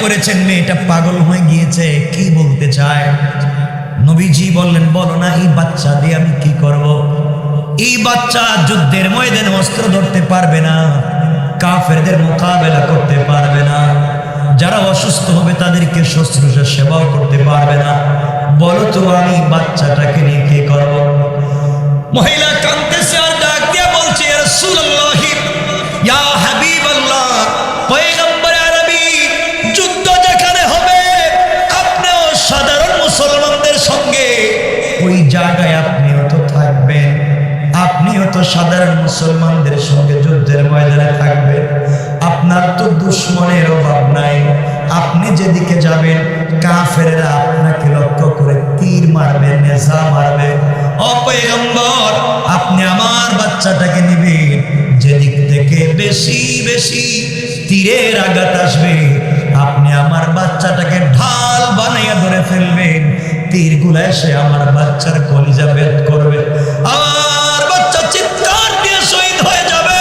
করেছেন, মেয়েটা পাগল হয়ে গিয়েছে, কি বলতে চায়? নবীজি বললেন, বলো না এই বাচ্চা দিয়ে আমি কি করব? এই বাচ্চা যুদ্ধের ময়দানে অস্ত্র ধরতে পারবে না, কাফেরদের মোকাবেলা করতে পারবে না, যারা অসুস্থ হবে তাদেরকে শুশ্রূষা সেবাও করতে পারবে না। বলো তো আমি বাচ্চাটাকে নিয়ে কি করব? মহিলা কাঁদতেছে আর ডাক দিয়ে বলছে, ইয়া রাসূলুল্লাহ, ইয়া হাবিবাল্লাহ, পয়গম্বর আরবি, যুদ্ধ যেখানে হবে আপনিও সাধারণ মুসলমানদের সঙ্গে ওই জায়গায় আপনিও তো থাকবেন, আপনিও তো সাধারণ মুসলমানদের সঙ্গে যুদ্ধের ময়দানে থাকবেন। আপনার তো দুশ্মনের অভাব নাই, আপনি যেদিকে যাবেন কাফেররা আপনাকে লক্ষ্য করে তীর মারবে, নেশা মারবে। ও পয়গম্বর, আপনি আমার বাচ্চাটাকে নিবেন, যেদিক থেকে বেশি বেশি তীরের আঘাত আসবে আপনি আমার বাচ্চাটাকে ঢাল বানাইয়া ধরে ফেলবেন, তীরগুলো এসে আমার বাচ্চার কলিজা ভেদ করবে, আমার বাচ্চা চিৎকার দিয়ে শহীদ হয়ে যাবে,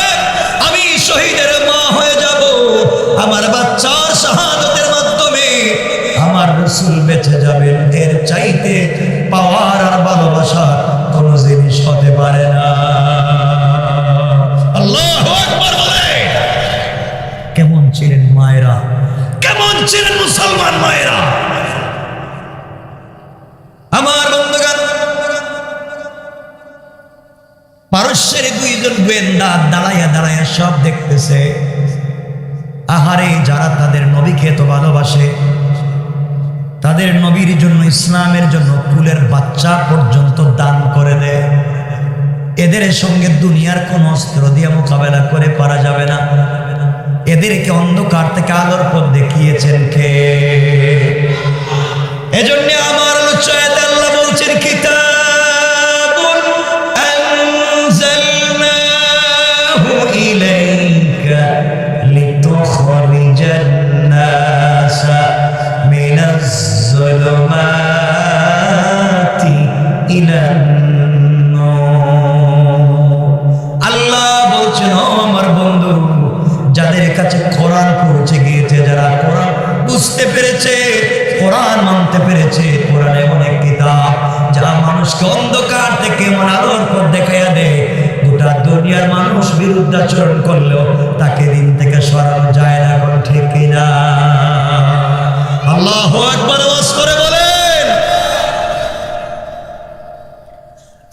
আমি শহীদের মা হয়ে যাব, আমার বাচ্চার শাহাদাতের মাধ্যমে আমার রাসূল বেঁচে যাবেন। এর চাইতে পাওয়ার আর ভালোবাসা কোন জিনিস হতে পারে না। আল্লাহু আকবার বলে। কেমন ছিলেন মায়েরা, কেমন ছিলেন মুসলমান মায়েরা? আমার বন্ধুগণ, পারস্যের দুইজন গোয়েন্দা দাঁড়াইয়া দাঁড়াইয়া সব দেখতেছে। আহারে, যারা তাদের নবীকে এত ভালোবাসে, তাদের নবীর জন্য, ইসলামের জন্য ফুলের বাচ্চা পর্যন্ত দান করে দেয়, এদের সঙ্গে দুনিয়ার কোন অস্ত্র দিয়ে মোকাবেলা করে পারা যাবে না। এদেরকে অন্ধকার থেকে আলোর পথ দেখিয়েছেন কে? এজন্য আমার আলোচনায় আল্লাহ বলছেন, কিতাবুন আনজালনাহু ইলাইকা লিতুখরিজান নাসা মিনাজ যুলুমাতি ইলান নূর। আল্লাহ বলছেন, ও আমার বন্ধু, যাদের কাছে কোরআন পৌঁছে গিয়েছে, যারা কোরআন বুঝতে পেরেছে, কোরআন মানতে পেরেছে, কোরআন এমন এক কিতাব যা মানুষকে অন্ধকার থেকে এমন আলোর পথ দেখাইয়া দেয়, গোটা দুনিয়ার মানুষ বিরুদ্ধাচরণ করলেও তাকে দিন থেকে সরানো যায় না। কোন ঠিক কিনা? আল্লাহু আকবার ওয়াজ করে বলেন।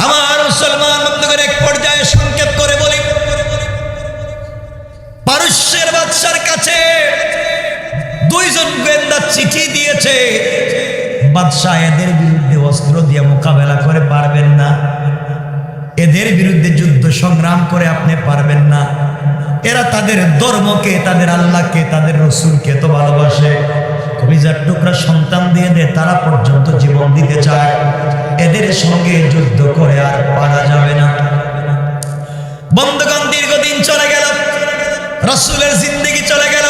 আমার মুসলমান বন্ধুগণ, এক পর্যায়ে সংক্ষেপ করে বলি, পারস্যের বাদশার কাছে দুইজন গোয়েন্দা চিঠি দিয়েছে, বাদশাহ এদের বিরুদ্ধে অস্ত্র দিয়ে মোকাবেলা করে পারবেন না, এদের বিরুদ্ধে যুদ্ধ সংগ্রাম করে আপনি পারবেন না, এরা তাদের ধর্মকে, তাদের আল্লাহকে, তাদের রসুলকে তো ভালোবাসে, কলিজার টুকরা সন্তান দিয়ে দেয়, তারা পর্যন্ত জীবন দিতে চায়, এদের সঙ্গে যুদ্ধ করে আর পারা যাবে না। বন্ধুগণ, দীর্ঘদিন চলে গেল, রাসূলের জিন্দেগি চলে গেল,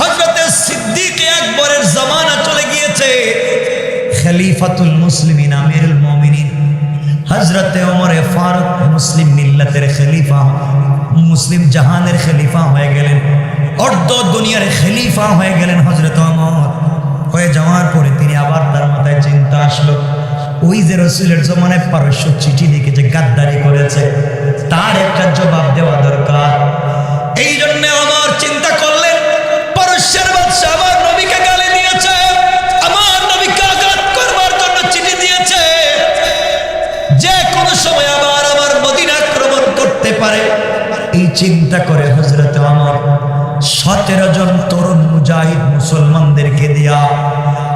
হযরতে সিদ্দিক আকবরের জামানা চলে গিয়েছে, খলিফাতুল মুসলিমিন, আমিরুল মুমিনিন হযরতে ওমরে ফারুক মুসলিম মিল্লাতের খলিফা, মুসলিম জাহানের খলিফা হয়ে গেলেন, অর্ধ দুনিয়ার খলিফা হয়ে গেলেন হযরত ওমর। হয়ে যাওয়ার পরে তিনি আবার তার মাথায় চিন্তা আসলো, ওই যে রাসূলের জমানায় পারস্য চিঠি লিখেছে, গাদ্দারি করেছে, তার একটা জবাব দেওয়া দরকার। এই জন্য আমার চিন্তা করলেন, পারস্যের বাদশা আমার নবীকে গালি দিয়েছে, আমার নবীকে আঘাত করবার জন্য চিঠি দিয়েছে, যে কোনো সময় আবার আমার মদিনা আক্রমণ করতে পারে। এই চিন্তা করে হযরত ওমর 17 জন তরুণ মুজাহিদ মুসলমানদেরকে দিয়া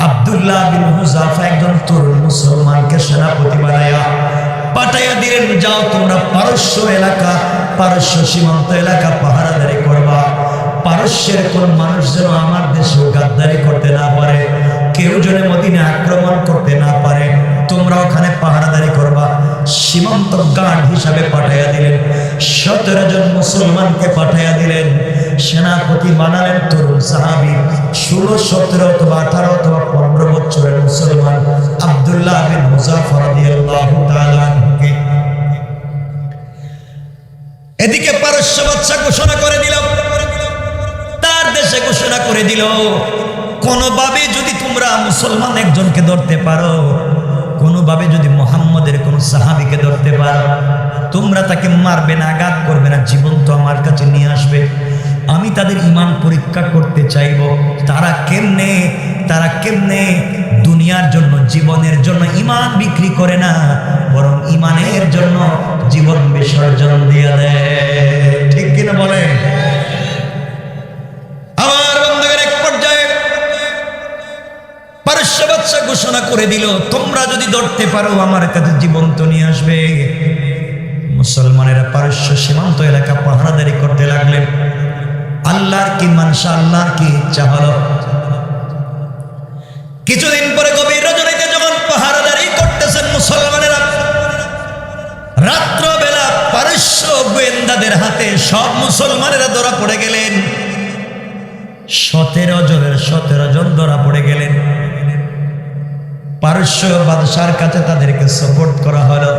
আব্দুল্লাহ বিন হুযাফা একজন তরুণ মুসলমানকে সেনাপতি বানায়া পাঠাইয়া দিলেন, যাও তোমরা পারস্য এলাকা, পারস্য সীমান্ত এলাকা পাহারাদারি করবা, পারস্যের কোন মানুষ যেন আমার দেশে গাদ্দারি করতে না পারে, কেউ যেন মদিনা আক্রমণ করতে না পারে, তোমরা ওখানে পাহারাদারি করবা। সীমান্ত গার্ড হিসাবে পাঠাইয়া দিলেন, 17 জন মুসলমানকে পাঠাইয়া দিলেন, সেনাপতি বানালেন তরুণ সাহাবী, 16, 17 অথবা 18 অথবা 15 বছরের মুসলমান আব্দুল্লাহ বিন হুযাফা রাদিয়াল্লাহু তাআলা আনহুকে। এদিকে পারস্য বাদশা ঘোষণা করে দিল, তার আল্লাহর দেশে ঘোষণা করে দিল, কোনোভাবে যদি তোমরা মুসলমান একজনকে ধরতে পারো, কোনোভাবে যদি মুহাম্মদের কোন সাহাবীকে ধরতে পারো, তোমরা তাকে মারবে না, আঘাত করবে না, জীবন্ত আমার কাছে নিয়ে আসবে। আমি তাদের ঈমান পরীক্ষা করতে চাইব, তারা কেমনে দুনিয়ার জন্য, জীবনের জন্য ঈমান বিক্রি করে না, বরং ঈমানের জন্য জীবন বিসর্জন দিয়ে দেয়। ঠিক কিনা বলেন? আমার বন্ধুদের এক পর্যায়ে পারস্য বাদশা ঘোষণা করে দিল, তোমরা যদি ধরতে পারো আমার কাছে জীবন্ত নিয়ে আসবে। মুসলমানেরা পারস্য সীমান্ত এলাকা পাহারাদারি করতে লাগলেন। আল্লাহর কি মানসা, আল্লাহর কি ইচ্ছা হলো। কিছুদিন পরে গভীর রজনীতে যখন পাহারাদারি করতেছেন মুসলমানেরা, রাত্রবেলা পারস্য গোয়েন্দাদের হাতে সব মুসলমানেরা ধরা পড়ে গেলেন। 17 জন ধরা পড়ে গেলেন। পারস্য বাদশার কাছে তাদেরকে সাপোর্ট করা হলো।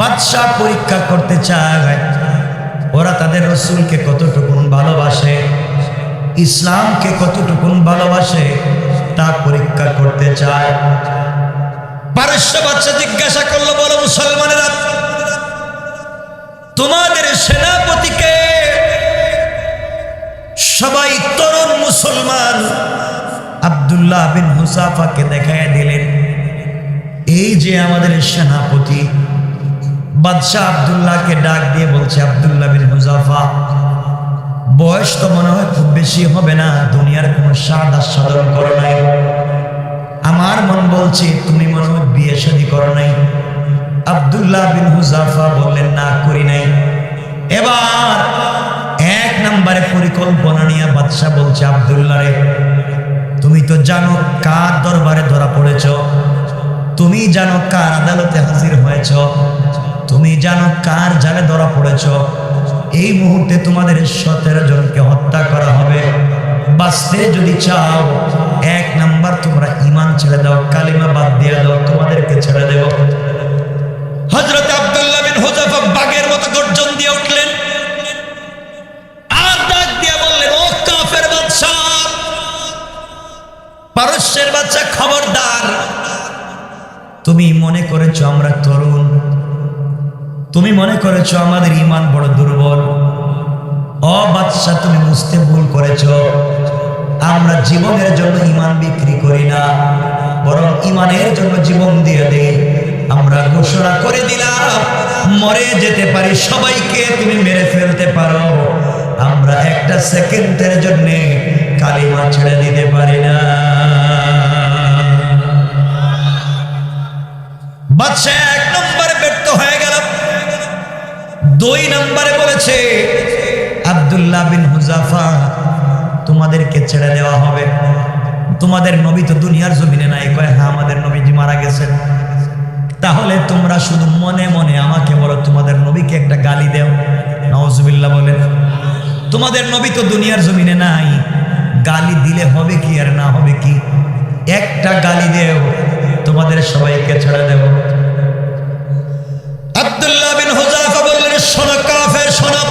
বাদশা পরীক্ষা করতে চায় ওরা তাদের রাসূলকে কতটুকুন ভালোবাসে, ইসলামকে কতটুকুন ভালোবাসে, তা পরীক্ষা করতে চায়। পারস্য বাদশা জিজ্ঞাসা করলো, বলো মুসলমানেরা, তোমাদের সেনাপতিকে? সবাই তরুণ মুসলমান আব্দুল্লাহ বিন হুযাফাকে দেখায় দিলেন, এই যে আমাদের সেনাপতি। বাদশাহ আব্দুল্লাহকে ডাক দিয়ে বলছে, আব্দুল্লাহ বিন হুযাফা, বয়স তো মনে হয় খুব বেশি হবে না, দুনিয়ার কোনো স্বাদ আস্বাদন করো নাই, আমার মন বলছে তুমি মনে হয় বিয়ে শাদী করো নাই। আব্দুল্লাহ বিন হুযাফা বললেন, না, করি নাই। এবার 1 নম্বরে পরিকল্পনা নিয়ে বাদশাহ বলছে, আব্দুল্লাহ রে, তুমি তো জানো কার দরবারে ধরা পড়েছ, তুমি জানো কার আদালতে হাজির হয়েছ, তুমি জানো কার জালে ধরা পড়েছ। এই মুহূর্তে তোমাদের 17 জনকে হত্যা করা হবে। বাঁচতে যদি চাও 1 নাম্বার তোমরা ঈমান ছেড়ে দাও, কালিমা বাদ দিয়ে দাও, তোমাদেরকে ছেড়ে দেব। হযরত আব্দুল্লাহ বিন হুযাফা বাঘের মতো গর্জন দিয়ে উঠলেন আর ডাক দিয়ে বললেন, ও কাফের বাদশা, পারস্যের বাদশা, খবরদার, তুমি মনে করেছো আমরা তরুণ, তুমি মনে করেছো আমাদের ঈমান বড় দুর্বল। ও বাদশা, তুমি বুঝতে ভুল করেছো, আমরা জীবনের জন্য ঈমান বিক্রি করি না, বরং ঈমানের জন্য জীবন দিয়ে দেই। আমরা ঘোষণা করে দিলাম, মরে যেতে পারি, সবাইকে তুমি মেরে ফেলতে পারো, আমরা একটা সেকেন্ডের জন্য কালিমা ছেড়ে দিতে পারি না। বাদশা 1 নম্বরে ব্যর্থ হয়ে গেল। 2 নম্বরে বলেছে, আব্দুল্লাহ বিন হুযাফা, তোমাদেরকে ছেড়ে দেওয়া হবে, তোমাদের নবী তো দুনিয়ার জমিনে নাই। কয়, হ্যাঁ, আমাদের নবীজি মারা গেছেন। তাহলে তোমরা শুধু মনে মনে আমাকে বলো, তোমাদের নবীকে একটা গালি দেও। নাউজুবিল্লাহ বলেন। তোমাদের নবী তো দুনিয়ার জমিনে নাই, গালি দিলে হবে কি আর না হবে কি? একটা গালি দেও, তোমাদের সবাইকে ছেড়ে দেব। আব্দুল্লাহ বিন হুযাফা বললেন, শোনো কাফের, শোনো,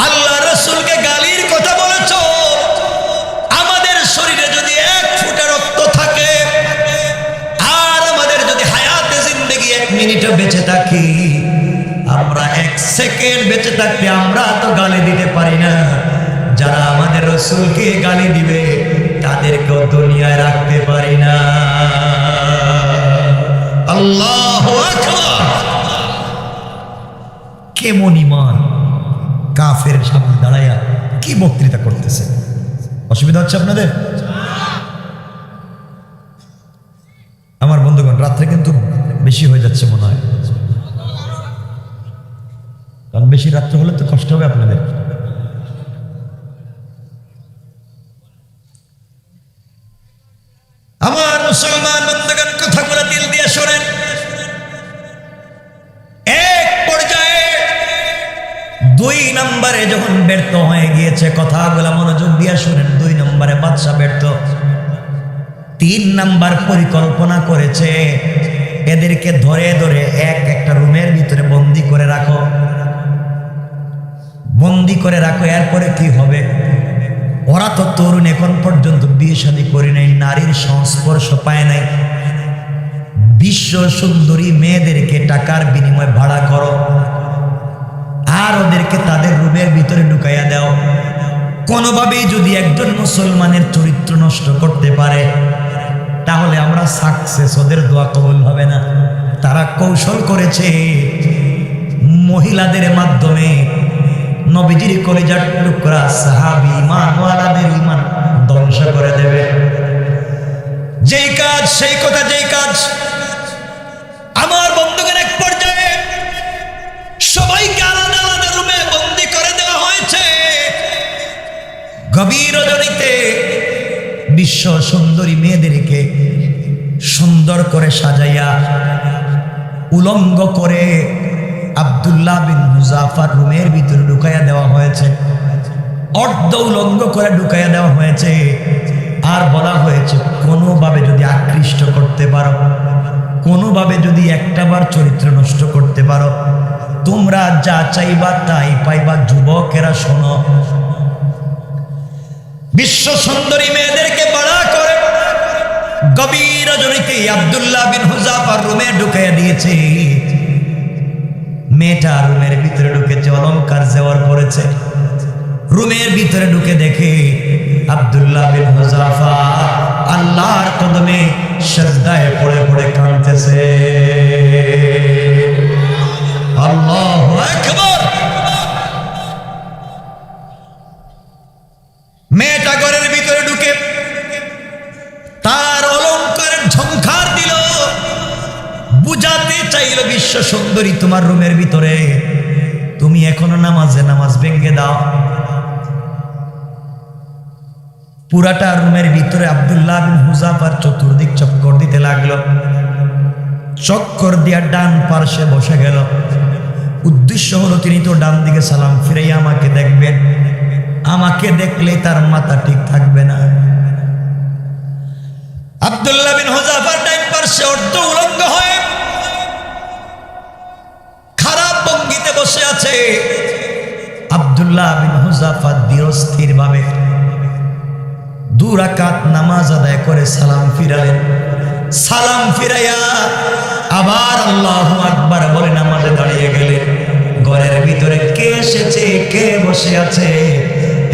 আল্লাহ রাসূলকে গালির কথা বলেছো, আমাদের শরীরে যদি 1 ফোঁটা রক্ত থাকে আর আমাদের যদি হায়াতে জিন্দেগি 1 মিনিটও বেঁচে থাকি, আমরা 1 সেকেন্ড বেঁচে থাকতে আমরা তো গালি দিতে পারি না। যারা আমাদের রাসূলকে গালি দিবে তাদেরকেও দুনিয়ায় রাখতে পারি না। আল্লাহু আকবার। কেমন ঈমান! কাফের সামনে দাঁড়ায়া কি বক্তৃতা করতেছে। অসুবিধা হচ্ছে আপনাদের? আমার বন্ধুগণ, রাত্রে কিন্তু বেশি হয়ে যাচ্ছে মনে হয়, কারণ বেশি রাত্রে হলে তো কষ্ট হবে আপনাদের। আমার মুসলমান বন্ধুগণ, কথাগুলো দিল দিয়ে শোনেন। এক পর্যায়ে 2 নম্বরে যখন ব্যর্থ হয়ে গিয়েছে, কথাগুলো মনোযোগ দিয়ে শোনেন। 2 নম্বরে বাদশা ব্যর্থ। 3 নাম্বার পরিকল্পনা করেছে, এদেরকে ধরে ধরে একটা রুমের ভিতরে বন্দি করে রাখো। বন্দি করে রাখো, এরপরে কি হবে? ওরা তো তরুণ, এখন পর্যন্ত বিয়ে শাদী করে নাই, নারীর সংস্পর্শ পায় নাই। বিশ্ব সুন্দরী মেয়েদেরকে টাকার বিনিময়ে ভাড়া করো, আর ওদেরকে তাদের রুমের ভিতরে ঢুকাইয়া দাও। কোনোভাবেই যদি একজন মুসলমানের চরিত্র নষ্ট করতে পারে, তাহলে আমরা সাকসেস, ওদের দোয়া কবুল হবে না। তারা কৌশল করেছে মহিলাদের মাধ্যমে নবীজির কলিজার টুকরা সাহাবী ঈমানওয়ালাদের ঈমান ধ্বংস করে দেবে। যেই কাজ, সেই কথা, যেই কাজ। আমার বন্ধুগণ, এক পর্যায়ে সবাইকে আলাদা আলাদা রুমে বন্দী করে দেওয়া হয়েছে। গভীর রজনীতে বিশ্ব সুন্দরী মেয়েদেরকে সুন্দর করে সাজাইয়া উলঙ্গ করে আব্দুল্লাহ বিন হুযাফার রুমের ভিতরে ঢুকাইয়া দেওয়া হয়েছে। অর্ধ উলঙ্গ করে ঢুকাইয়া দেওয়া হয়েছে। আর বলা হয়েছে, কোনোভাবে যদি আকৃষ্ট করতে পারো, কোনোভাবে যদি একটাবার চরিত্র নষ্ট করতে পারো, তোমরা যা চাইবা তাই পাইবা। যুবকেরা শোনো, বিশ্ব সুন্দরী মেয়েদেরকে বাড়া করে গভীর রজনীতে আব্দুল্লাহ বিন হুযাফার রুমে ঢুকাইয়া দিয়েছে। মেয়েটা রুমের ভিতরে ঢুকেছে, অলংকার জেওয়ার পরেছে। রুমের ভিতরে ঢুকে দেখে আব্দুল্লাহ বিন হুযাফা আল্লাহর কদমে সিজদায় পড়ে পড়ে কাঁদতেছে। আল্লাহু আকবার। মেয়েটা ঘরের ভিতরে ঢুকে তার অলংকারের ঝংকার দিল, বুঝাতে চাইল, বিশ্ব সুন্দরী তোমার রুমের ভিতরে, তুমি এখনো নামাজ ভেঙে দাও। পুরাটা রুমের ভিতরে আব্দুল্লাহ বিন হুযাফার চতুর্দিক চক্কর দিতে লাগলো। চক্কর দিয়া ডান পার্শ্বে বসে গেল। উদ্দেশ্য হলো তিনি তো ডান দিকে সালাম ফিরাই আমাকে দেখবেন, আমাকে দেখলে তার মাথা ঠিক থাকবে না। আব্দুল্লাহ বিন হুযাফার ডান পার্শ্বে অর্ধ উলঙ্গ হয়ে খারাপ ভঙ্গিতে বসে আছে। আব্দুল্লাহ বিন হুযাফা ধীরস্থির ভাবে 2 রাকাত নামাজ আদায় করে সালাম ফিরালেন। সালাম ফিরাইয়া আবার আল্লাহু আকবার বলে নামাজে দাঁড়িয়ে গেলেন। ঘরের ভিতরে কে এসেছে, কে বসে আছে,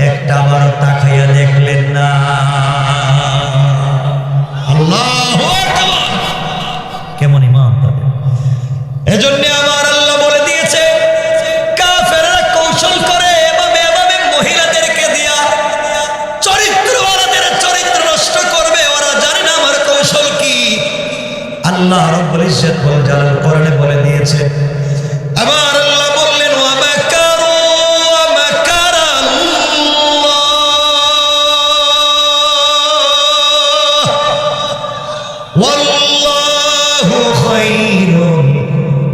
একটা বার তাকাইয়া দেখলেন না। আল্লাহু আকবার। কেমন ঈমান তাদের! এজন্য আমার আল্লাহ বলে দিয়েছে, কাফেররা কৌশল করে এভাবে মহিলাদেরকে দিয়া চরিত্রওয়ালাদের চরিত্র নষ্ট করবে। ওরা জানে না আমার কৌশল কি। আল্লাহ রাব্বুল ইজ্জত ওয়াল জালাল কোরআনে বলে দিয়েছে। আবার আল্লাহ বললেন, ওয়া মাকারু ওয়া মাকারাল্লাহ ওয়াল্লাহু খায়রুল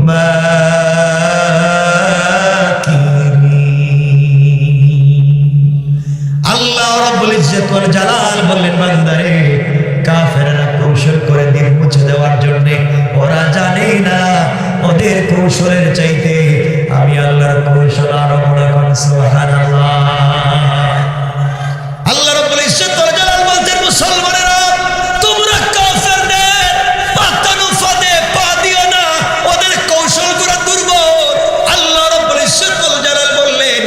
মাকিরিন। আল্লাহ রাব্বুল ইজ্জত ওয়াল জালাল বললেন, বান্দারে, কাফেররা কৌশল করে দিন মুছে দেওয়ার জন্য, ওরা জানে না ওদের কৌশলের চাইতে আমি আল্লাহর কৌশল আরো বড়। সুবহানাল্লাহ। আল্লাহ রাব্বুল ইজ্জত ওয়াল জালাল বলতেন, মুসলমানেরা, তোমরা কাফেরদের পাতানো ফাঁদে পা দিও না, ওদের কৌশলগুলো দুর্বল। আল্লাহ রাব্বুল ইজ্জত ওয়াল জালাল বললেন,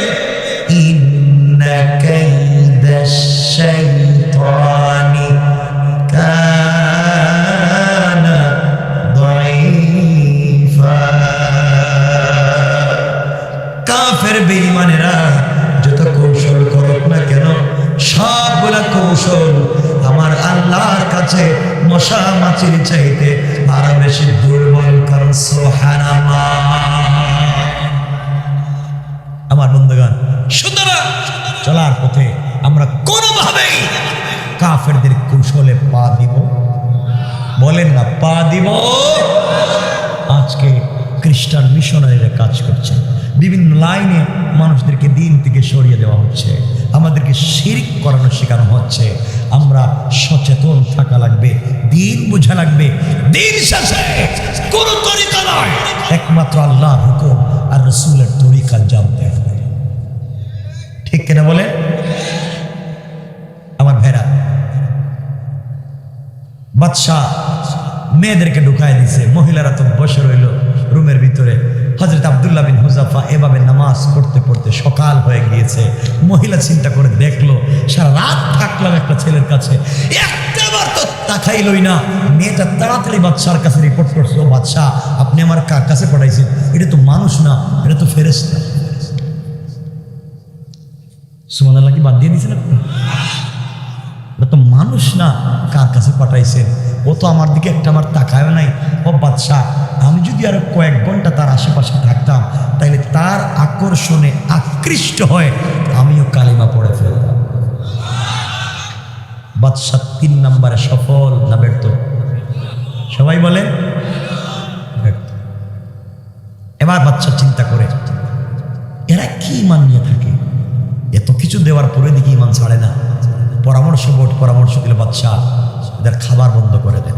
ইন্না কাইদাশ শাইতানি কানা দাঈফা। কাফের বেঈমানেরা যত কৌশল করুক না কেন, সবগুলা কৌশল আমার আল্লাহর কাছে মশা মাছির চাইতে আরো বেশি দুর্বল। কারণ সুবহানাল্লাহ। আমার বন্ধুগণ, সুতরাং চলার পথে আমরা কোনোভাবেই কাফেরদের কৌশলে পা দিব, বলেন না, পা দিব। আজকে খ্রিস্টান মিশনারিরা কাজ করছে, বিভিন্ন লাইনে মানুষদেরকে দিন থেকে সরিয়ে দেওয়া হচ্ছে, আমাদেরকে শিরক করানো শেখানো হচ্ছে। আমরা সচেতন থাকা লাগবে, দিন বোঝা লাগবে। দিন শেষে কোনো তরিকা নয়, একমাত্র আল্লাহর হুকুম আর রাসূলের তরিকা জানতে হবে। বাদশাহ মেয়েদেরকে ঢুকায় দিছে, মহিলারা তো বসে রইল রুমের ভিতরে। হযরত আব্দুল্লাহ বিন হুযাফা এভাবে নামাজ পড়তে পড়তে সকাল হয়ে গিয়েছে। মহিলা চিন্তা করে দেখলো, সারা রাত থাকলাম একটা ছেলের কাছে, একটাবার তো তাকাইলই না। মেয়েটা তাড়াতাড়ি বাদশার কাছে রিপোর্ট করছে, ও বাদশাহ, আপনি আমার কার কাছে পাঠাইছেন? এটা তো মানুষ না, এটা তো ফেরেশতা। সুবহানাল্লাহ, কি বাদ দিয়ে দিয়েছেন আপনি? এটা তো মানুষ না, কার কাছে পাঠাইছেন? ও তো আমার দিকে একটা আমার তাকায় নাই। ও বাদশাহ, আমি যদি আরো কয়েক ঘন্টা তার আশেপাশে থাকতাম, তাইলে তার আকর্ষণে আকৃষ্ট হয়ে আমিও কালিমা পড়ে ফেলতাম। বাদশাহ 3 নম্বরে সফল না ব্যর্থ? সবাই বলেন ব্যর্থ। এবার বাদশাহ চিন্তা করে, এরা কি ইমান নিয়ে থাকে? এত কিছু দেওয়ার পরে দেখি ইমান ছাড়ে না। পরামর্শ দিল বাদশাহ, এদের খাবার বন্ধ করে দেন।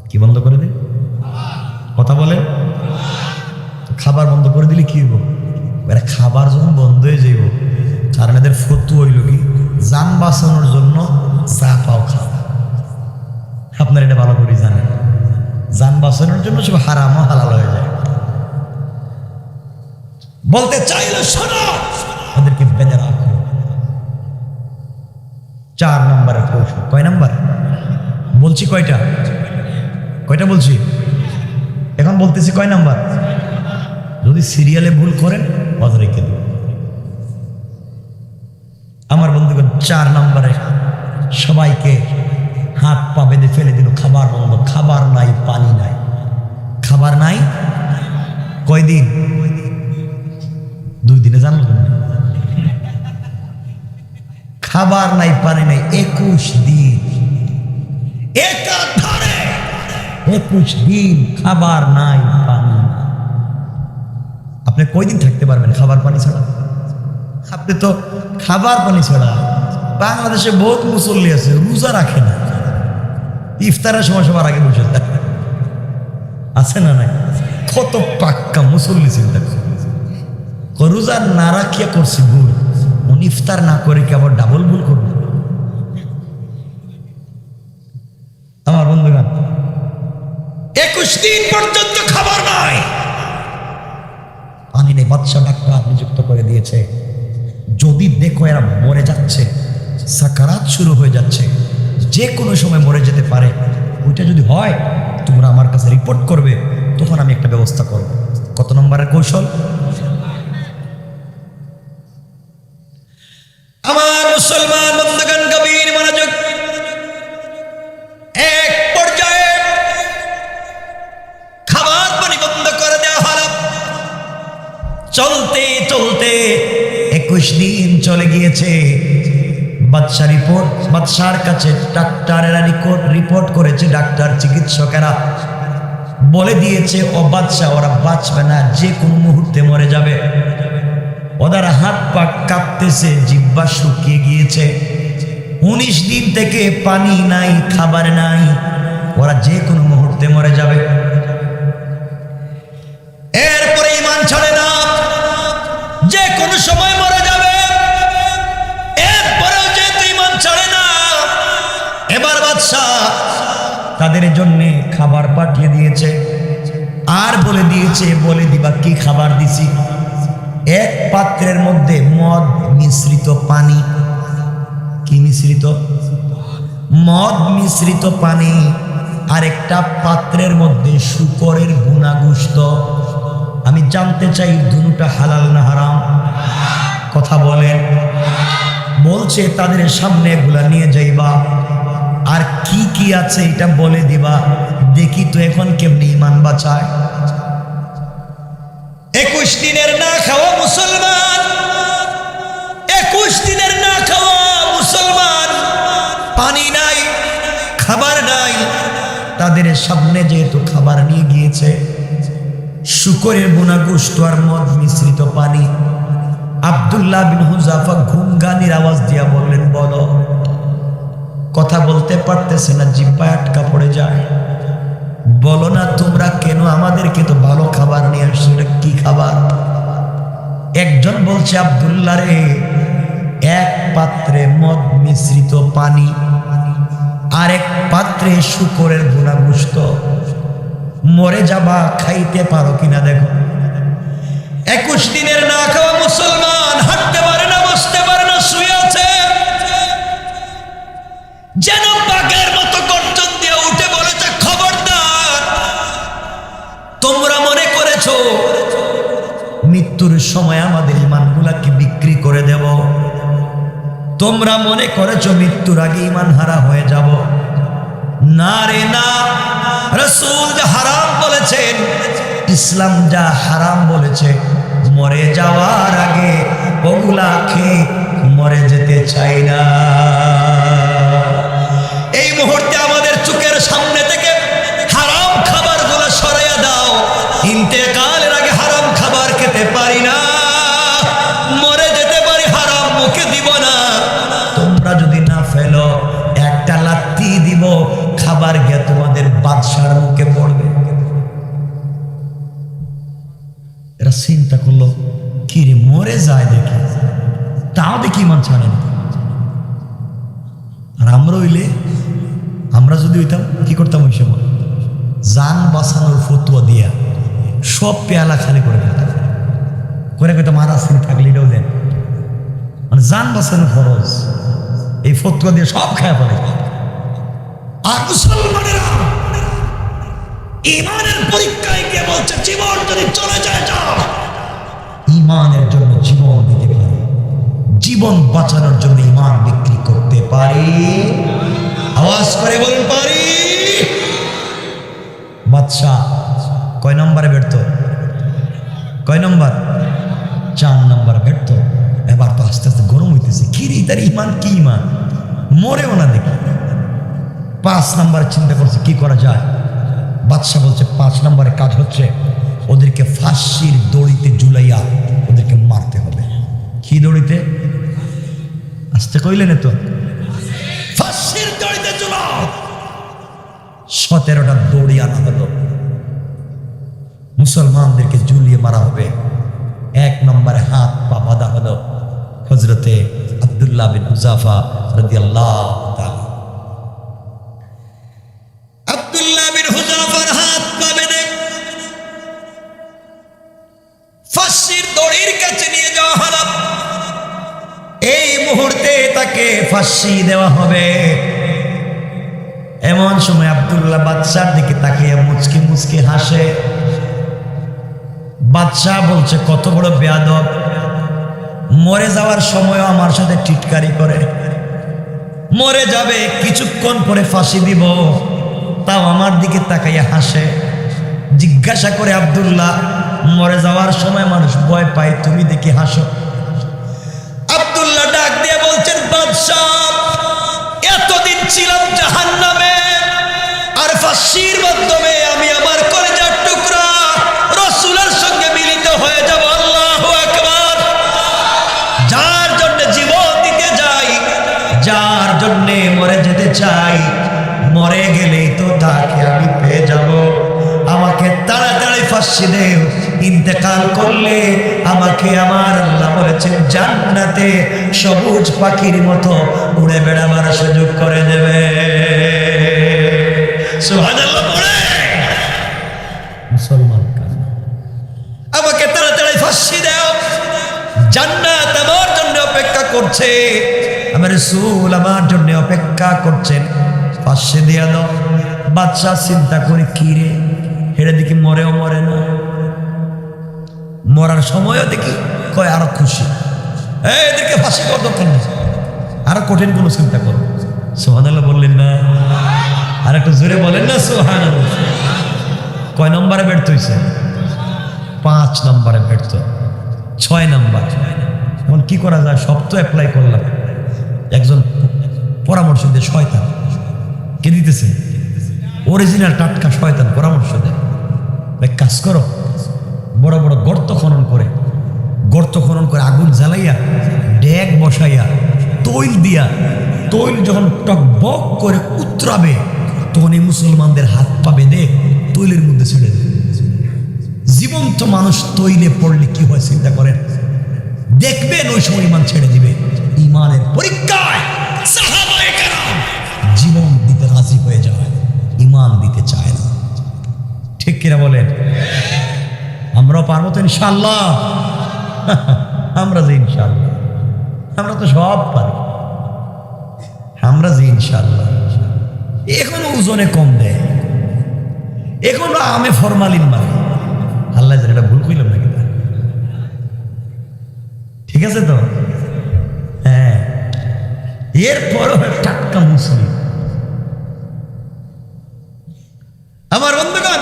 কি বন্ধ করে দেন? কথা বলেন। খাবার বন্ধ করে দিলে কি হইব? এরা খাবার যখন বন্ধ হয়ে যাইব, কারণ এদের ফতু হইল কি, যান বাঁচানোর জন্য চা পাও খাওয়া। আপনার এটা ভালো করে জানেন, যান বাঁচানোর জন্য সব হারাম হালাল হয়ে যায়। বলতে চাইলে শোনো, ওদেরকে বেঁধে রাখো। 4 নম্বরের কৌশল। কয় নাম্বার বলছি? কয়টা বলছি? এখন বলতেছি কয় নাম্বার? যদি সিরিয়ালে ভুল করেন বাদ রেখে দেব। আমার বন্ধুগণ, 4 নম্বরে সবাইকে হাত পা বেঁধে ফেলে দিল। খাবার বন্ধ, খাবার নাই, পানি নাই। খাবার নাই কয়দিন? 2 দিনে জানলো। খাবার নাই, পানি নাই, 21 দিন। 21 দিন খাবার নাই, পানি নাই। আপনি কয়দিন থাকতে পারবেন খাবার পানি ছাড়া? আপনি তো খাবার পানি ছাড়া, বাংলাদেশে বহুত মুসল্লি আছে রোজা রাখে না, ইফতারের সময় সবার আগে বসে থাকে, আছে না নাই? কত পাক্কা মুসল্লি চিন্তা করে, রোজা না রাখিয়া করছি ভুল, উনি ইফতার না করে কি আবার ডাবল ভুল করবে? আমার বন্ধুগণ, 21 দিন পর্যন্ত খাবার নাই, পানি নেই। বাদশা ডাক্তার নিযুক্ত করে দিয়েছে, যদি দেখো এরা মরে যাচ্ছে, সাকারাত শুরু হয়ে যাচ্ছে, যে কোনো সময় মরে যেতে পারে, ওইটা যদি হয় তোমরা আমার কাছে রিপোর্ট করবে, তখন আমি একটা ব্যবস্থা করব। কত নম্বরের কৌশল? আমার মুসলমান বন্ধুগণ, গভীর মনোযোগ। এক পর্যায়ে খাবার পানি বন্ধ করে দেওয়া হলো। চলতে চলতে 21 দিন চলে গিয়েছে। বাদশার কাছে ডাক্তারেরা রিপোর্ট করেছে, ডাক্তার চিকিৎসকেরা বলে দিয়েছে, ও বাদশা, ওরা বাঁচবে না, যে কোনো মুহূর্তে মরে যাবে। ওদের হাত পা কাঁপতেছে, জিহ্বা শুকিয়ে গিয়েছে। 19 দিন থেকে পানি নাই, খাবার নাই, ওরা যে কোনো মুহূর্তে মরে যাবে। এরপরে ঈমান ছাড়ে না, যে কোনো সময় মরে যাবে। এরপরেও যেহেতু ঈমান ছাড়ে না, এবার বাদশাহ তাদের জন্য খাবার পাঠিয়ে দিয়েছে, আর বলে দিয়েছে, বলে দিবা কি খাবার দিছি। এক পাত্রের মধ্যে মদ মিশ্রিত পানি। কি মিশ্রিত? মদ মিশ্রিত পানি। আরেকটা পাত্রের মধ্যে শূকরের ভুনা গোশত। আমি জানতে চাই দুটোটা হালাল না হারাম? কথা বলেন। বলছে তাদের সামনে এগুলা নিয়ে যাইবা, আর কি কি আছে এটা বলে দিবা, দেখি তো এখন কেমনি ঈমান বাঁচায়। 21 দিনের না খাওয়া মুসলমান, 21 দিনের না খাওয়া মুসলমান, পানি নাই, খাবার নাই। তাদের সামনে যেহেতু খাবার নিয়ে গিয়েছে, শূকরের বোনা গোশত আর মদ মিশ্রিত পানি, আব্দুল্লাহ বিন হুযাফা ঘুমগানির আওয়াজ দিয়া বললেন, বলো। কথা বলতে পারতেছে না, জিহ্বায় আটকা পড়ে যায়। বলো না তোমরা কেন আমাদেরকে তো ভালো খাবার নিয়ে আসছো, এটা কি খাবার? একজন বলছে, আব্দুল্লাহ রে, এক পাত্রে মদ মিশ্রিত পানি, আরেক পাত্রে শুকরের ভুনা গোশত। মরে যাবা, খাইতে পারো কিনা দেখো। 21 দিনের না খাওয়া মুসলমান, হাঁটতে পারে না, বসতে পারে না, শুয়ে আছে। যেন বাঘের মতো গর্জন দিয়ে উঠে বলেছে, খবরদার, তোমরা মনে করেছো মৃত্যুর সময় আমাদের ইমানগুলাকে বিক্রি করে দেব? তোমরা মনে করেছো মৃত্যুর আগে ইমান হারা হয়ে যাব? না রে না। রাসূল যা হারাম বলেছেন, ইসলাম যা হারাম বলেছে, মরে যাওয়ার আগে ওগুলা খেয়ে মরে যেতে চাই না। এই মুহূর্তে আমাদের চোখের সামনে থেকে হারাম খাবারগুলো সরাইয়া দাও। ইন্তেকালের আগে হারাম খাবার খেতে পারি না, মরে যেতে পারি, হারাম মুখে দিব না। তোমরা যদি না ফেলো, একটা লাত্তি দিব, খাবার গিয়ে তোমাদের বাদশার মুখে পড়বে। এরা চিন্তা করলো, কি রে, মরে যায় দেখি, তাও দেখি ইমান ছাড়ে না। আর আমরা যদি হইতাম কি করতাম? ওই সময় জান বাঁচানোর ফতুয়া দিয়া সব পেয়ালা খালি করে ফেলতাম, করে কইতাম আর আসিনি থাকলে এটাও দেন। মানে জান বাঁচানো ফরজ, এই ফতুয়া দিয়ে সব খায় ফেলে। আর মুসলমানেরা ইমানের পরীক্ষায় গিয়ে বলছে, জীবন যদি চলে যায় যাও, ইমানের জন্য জীবন দিতে পারি, জীবন বাঁচানোর জন্য ইমান বিক্রি করতে পারি। আওয়াজ করে বলুন পারি। বাদশাহ কয় নম্বরে ব্যর্থ? কয় নম্বর? 4 নম্বর ব্যর্থ। এবার তো আস্তে আস্তে গরম হইতেছে, কি রে তার ইমান, কি ইমান, মরেও না দেখি। 5 নম্বরে চিন্তা করছে কি করা যায়। বাদশাহ বলছে 5 নম্বরের কাজ হচ্ছে ওদেরকে ফাঁসির দড়িতে ঝুলাইয়া ওদেরকে মারতে হবে। কি দড়িতে? আসতে কইলেন তো, ফাঁসির দড়িতে ঝুলাও। 17টা দড়ি আনা হলো, মুসলমানদেরকে ঝুলিয়ে মারা হবে। 1 নম্বরে হাত পা বাঁধা হলো হযরতে আব্দুল্লাহ বিন হুযাফা রাদিয়াল্লাহু তাআলা। আব্দুল্লাহ বিন হুযাফার হাত পা বেঁধে ফাঁসির দড়ির কাছে নিয়ে যাওয়া হলো। এই মুহূর্তে তাকে ফাঁসি দেওয়া হবে। এমন সময় আব্দুল্লাহ বাদশার দিকে তাকিয়ে মুচকি মুচকি হাসে। বাদশাহ বলছে, কত বড় বেয়াদব, মরে যাওয়ার সময় আমার সাথে টিটকারি করে। মরে যাবে, কিছুক্ষণ পরে ফাঁসি দিব, তাও আমার দিকে তাকাইয়া হাসে। জিজ্ঞাসা করে আব্দুল্লাহ, মরে যাওয়ার সময় মানুষ ভয় পায়, তুমি দেখি হাসো। আব্দুল্লাহ ডাক দিয়ে বলছেন, বাদশাহ, এতদিন ছিলাম জাহান্নামে, আর ফাঁসির মাধ্যমে আমি আমার কলেজার টুকরা রাসূলের সঙ্গে মিলিত হয়ে যাব। আল্লাহু আকবার। যার জন্য জীবন দিতে যাই, যার জন্য মরে যেতে চাই, মরে গেলেই তো তাকে আমি পেয়ে যাব। আমাকে তাড়াতাড়ি ফাঁসি দেও, ইন্তেকাল করলে আমাকে আমার আল্লাহ বলেছেন জান্নাতে সবুজ পাখির মতো উড়ে বেড়াবার সুযোগ করে দেবে। সুবহানাল্লাহ পড়ে মুসলমান কান্না, আমাকে তাড়াতাড়ি ফাঁসি দাও, জান্নাত আমার জন্য অপেক্ষা করছে, আমার রাসূল আমার জন্য অপেক্ষা করছেন, ফাঁসি দিয়া দাও। বাদশা চিন্তা করে, কি রে, হেরে দেখি মরেও মরে না, মরার সময়ও দেখি কয় আরো খুশি, এদেরকে ফাঁসি করার দরকার নেই, আরো কঠিন কোনো চিন্তা করো। সুবহানাল্লাহ বললেন না? আর একটু জোরে বলেন না সুবহানাল্লাহ। কয় নম্বরে ব্যর্থ হয়েছে? 5 নম্বরে ব্যর্থ। 6 নম্বর। এখন কি করা যায়? সব তো অ্যাপ্লাই করলাম, একজন পরামর্শ দিয়ে, শয়তান কে দিতেছে, অরিজিনাল টাটকা শয়তান পরামর্শ দেয়, এক কাজ করো, বড় বড় গর্ত খনন করে আগুন জ্বালাইয়া ডেক বসাইয়া তৈল দিয়া, তৈল যখন টকবক করে উতরাবে তখন এই মুসলমানদের হাত পা বেঁধে তৈলের মধ্যে ছেড়ে দেবে। জীবন্ত মানুষ তৈলে পড়লে কি হয় চিন্তা করেন, দেখবেন ওই সময় ইমান ছেড়ে দিবে। ইমানের পরীক্ষায় সাহাবায়ে কেরাম জীবন দিতে ইমান দিতে চায় না। ঠিক কিনা বলেন? আমরাও পারবো তো ইনশাআল্লাহ? আমরা যে ইনশাআল্লাহ, আমরা তো সব পারি। আমরা যে ইনশাআল্লাহ, এখনো ওজনে কম দেয়, এখনো আমে ফরমালিন মারে। আল্লাহ জানে এটা ভুল কইলাম নাকি? ঠিক আছে তো? হ্যাঁ, এরপরও টাটকা মুসলিম। আমার বন্ধুগণ,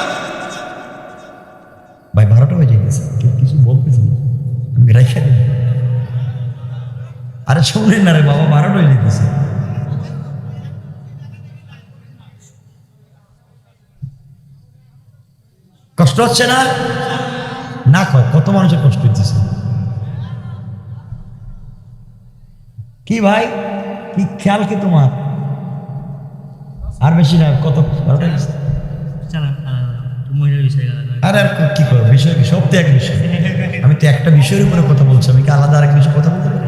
ভাই 12টা হয়ে যাইতেছে, কেউ কিছু বলতেছে না, আমি রাইখা দিই। আরে শোনেন না রে বাবা, 12টা হয়ে যাইতেছে। কষ্ট হচ্ছে না? না কয় কত মানুষের কষ্ট হচ্ছে। কি ভাই, কি খেয়াল কি তোমার? আর বেশি না, কত? আরে আর কি করো, বিষয় কি? সব তো এক বিষয়। আমি তো একটা বিষয়ের উপরে কথা বলছি, আমি কি আলাদা আরেক বিষয়ে কথা বলতে পারি?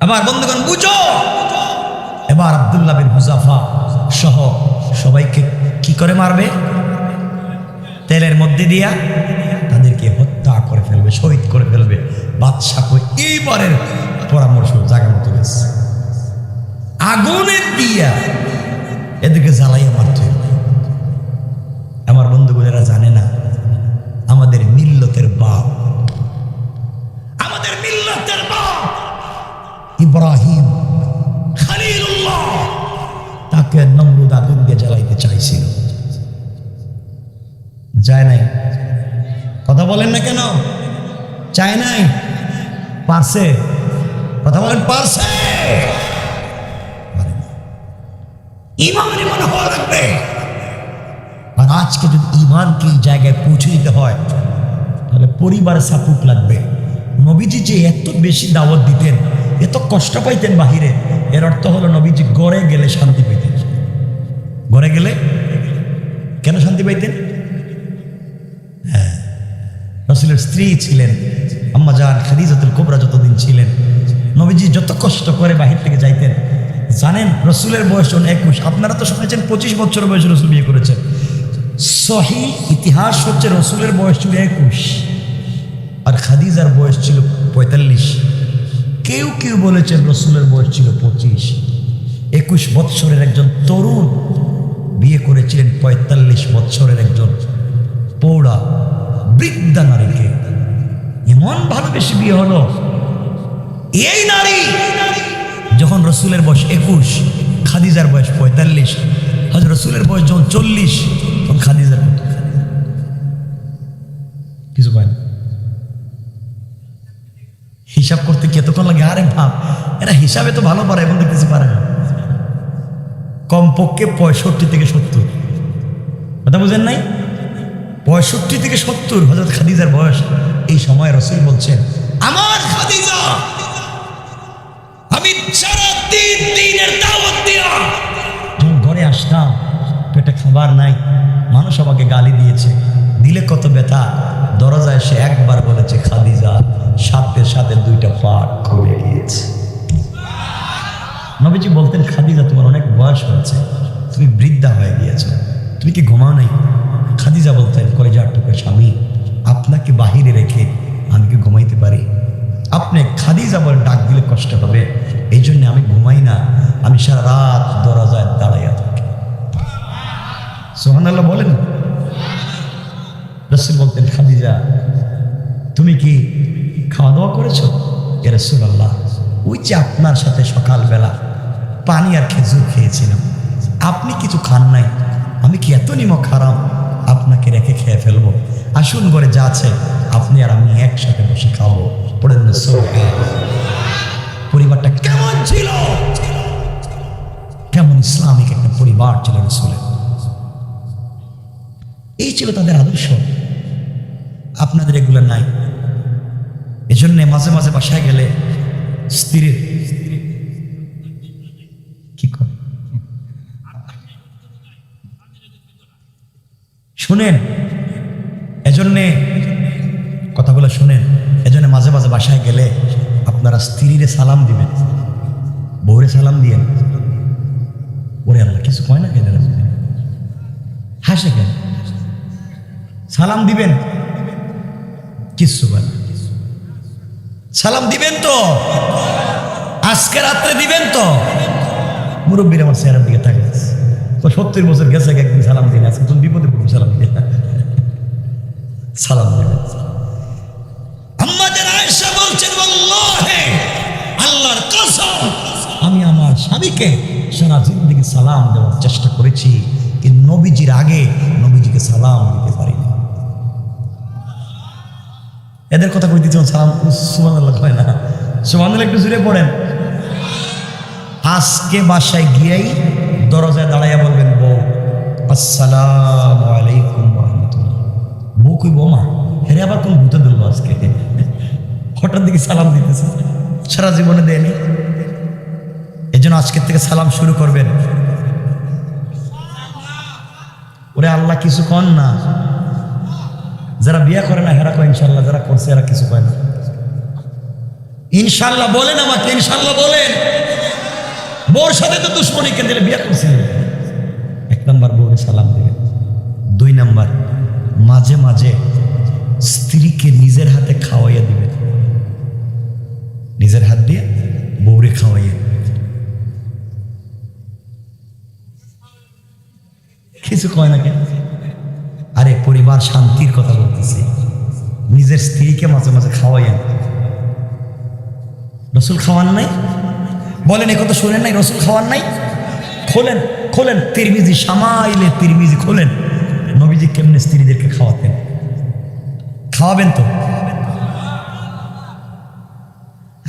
আবার বন্ধুগণ বুঝো, এবার আব্দুল্লাহ বিন হুযাফা সহ সবাইকে কি করে মারবে? তেলের মধ্যে দিয়া তাদেরকে হত্যা করে ফেলবে, শহীদ করে ফেলবে। বাদশা কই এইবারের পরামর্শ জায়গা মতো গেছে, আগুনের দিয়া এদেরকে জ্বালাইয়া মারতে হবে। আমার বন্ধুগুলেরা জানে না, আমাদের মিল্লতের বাপ, আমাদের মিল্লতের বাপ ইব্রাহিম খলিলুল্লাহ, তাকে নমরুদ আগুন দিয়ে জ্বালাইতে চাইছিল, যায় নাই। কথা বলেন না কেন? চায় নাই, পারছে? কথা বলেন, পারছে? ইমান ইমান হওয়া লাগবে। আর আজকে যদি ইমানকে এই জায়গায় পৌঁছে দিতে হয়, তাহলে পরিবারের সাপোর্ট লাগবে। নবীজি যে এত বেশি দাওয়াত দিতেন, এত কষ্ট পাইতেন বাহিরে, এর অর্থ হলো নবীজি গড়ে গেলে শান্তি পাইতেন। গড়ে গেলে কেন শান্তি পাইতেন? হ্যাঁ, রাসূলের স্ত্রী ছিলেন আম্মা জান খাদিজাতুল কুবরা, যতদিন ছিলেন নবীজি যত কষ্ট করে বাহির থেকে যাইতেন। জানেন রাসূলের বয়স 21, আপনারা তো শুনেছেন 25 বছর বয়সে রাসূল বিয়ে করেছেন। সহি ইতিহাস হচ্ছে রাসূলের বয়স ছিল 21 আর খাদিজার বয়স ছিল 45। কেউ কেউ বলেছেন রাসূলের বয়স ছিল 25। 21 বৎসরের একজন তরুণ বিয়ে করেছিলেন 45 বৎসরের একজন পৌড়া বৃদ্ধা নারীকে। এমন ভালোবেসে বিয়ে হলো। এই নারী যখন রাসূলের বয়স 21, খাদিজার বয়স 45, হযরত রাসূলের বয়স যখন 40, তখন খাদিজার কত? কিছু কয় না? হিসাব করতে কি এতক্ষণ লাগে? আরে ভাব, এরা হিসাবে তো ভালো পারে, এখন দেখতেছি পারে না। কমপক্ষে 65 থেকে 70। কথা বুঝেন নাই? 65 থেকে 70 হযরত খাদিজার বয়স। এই সময় রাসূল বলছেন, আমার খাদিজা, আমি সারা দিনের দাওয়াত দিয়া যখন ঘরে আসতাম, পেটে খাবার নাই, মানুষ আমাকে গালি দিয়েছে, দিলে কত ব্যথা। দরজায় এসে একবার বলেছে খাদিজা, সাথে সাথে 2টা পাট খুলে গিয়েছে। নবীজি বলতেন, খাদিজা তোমার অনেক বয়স হয়েছে, তুমি বৃদ্ধা হয়ে গিয়েছো, তুমি কি ঘুমাও নাই? খাদিজা বলতেন, কয়জার টুকু স্বামী, আপনাকে বাহিরে রেখে আমি কি ঘুমাইতে পারি? আপনি খাদিজা বলে ডাক দিলে কষ্ট হবে, এই জন্য আমি ঘুমাই না, আমি সারা রাত দরজায় দাঁড়াইয়া থাকি। সুবহানাল্লাহ বলেন। রাসূল বলতেন, খাদিজা তুমি কি খাওয়া দাওয়া করেছো? ইয়া রাসূলুল্লাহ, ওই যে আপনার সাথে সকালবেলা পানি আর খেজুর খেয়েছিলাম, আপনি কিছু খান নাই, আমি কি এত নিমক হারাম আপনাকে রেখে খেয়ে ফেলবো? আসুন ঘরে যা আছে আপনি আর আমি একসাথে বসে খাবো। পড়েন না সুবহানাল্লাহ। পরিবারটা কেমন ছিল? কেমন ইসলামিক একটা পরিবার ছিল রাসূলের। এই ছিল তাদের আদর্শ। আপনাদের এগুলো নাই। এজন্য মাঝে মাঝে বাসায় গেলে স্ত্রীর কি করে শুনেন, এজন্যে কথাগুলো শুনেন। এজন্য মাঝে মাঝে বাসায় গেলে আপনারা স্ত্রীরে সালাম দিবেন, বউরে সালাম দিয়েন। ওরে আল্লাহ, কিছু কয় না কেন? হাসে কেন? সালাম দিবেন? কিচ্ছু বলে সালাম দিবেন তো? আজকে রাত্রে দিবেন তো? মুরব্বীর আমার চেহারার দিকে থাকে, তো 70 বছর গেছে, একদিন সালাম দিন, আজকে তুমি বিপদে পড়বে, সালাম দিয়ে সালাম দেবেন। আম্মা জান আয়েশা বলছেন, আল্লাহে, আল্লাহর কসম, আমি আমার স্বামীকে সারা জিন্দেগি সালাম দেওয়ার চেষ্টা করেছি, কিন্তু নবীজির আগে নবীজিকে সালাম দিতে পারিনি। এদের কথা কই দিচ্ছেন, সালাম সুবহানাল্লাহ হয় না, সুবহানাল্লাহ একটু জুড়ে পড়েন। আজকে বাসায় গিয়েই দরজায় দাঁড়াইয়া বলবেন, বউ আসসালামু আলাইকুম ওয়া রাহমাতুল্লাহ। বউ কই, বৌমা হেরে আবার কোন ভূতে ধরলো আজকে, হঠাৎ দিকে সালাম দিতেছে, সারা জীবনে দেয়নি। এই জন্য আজকের থেকে সালাম শুরু করবেন। ওরে আল্লাহ কিছু কন না, যারা বিয়ে করে না হেরা কয় ইনশাল্লাহ, যারা করছে এরা কিছু কয় না। ইনশাল্লাহ বলেন আমাকে, ইনশাল্লাহ বলেন। বউর সাথে তো দুশ্মনী কেন দিলে, বিয়ে করছিলেন। 1 নাম্বার বউরে সালাম দেবেন। 2 নাম্বার, মাঝে মাঝে স্ত্রীকে নিজের হাতে খাওয়াইয়া দিবেন, নিজের হাত দিয়ে বউরে খাওয়াইয়া। কিছু কয় না কেন? আরে পরিবার শান্তির কথা বলতেছি, নিজের স্ত্রীকে মাঝে মাঝে খাওয়াইয়েন। রসুল খাওয়ান নাই? বলেন, একথা শোনেন নাই? রসুল খাওয়ান নাই? খোলেন খোলেন তিরমিজি, সামাইলে তিরমিজি খোলেন, নবীজি কেমনে স্ত্রীদেরকে খাওয়াতেন। খাওয়াবেন তো?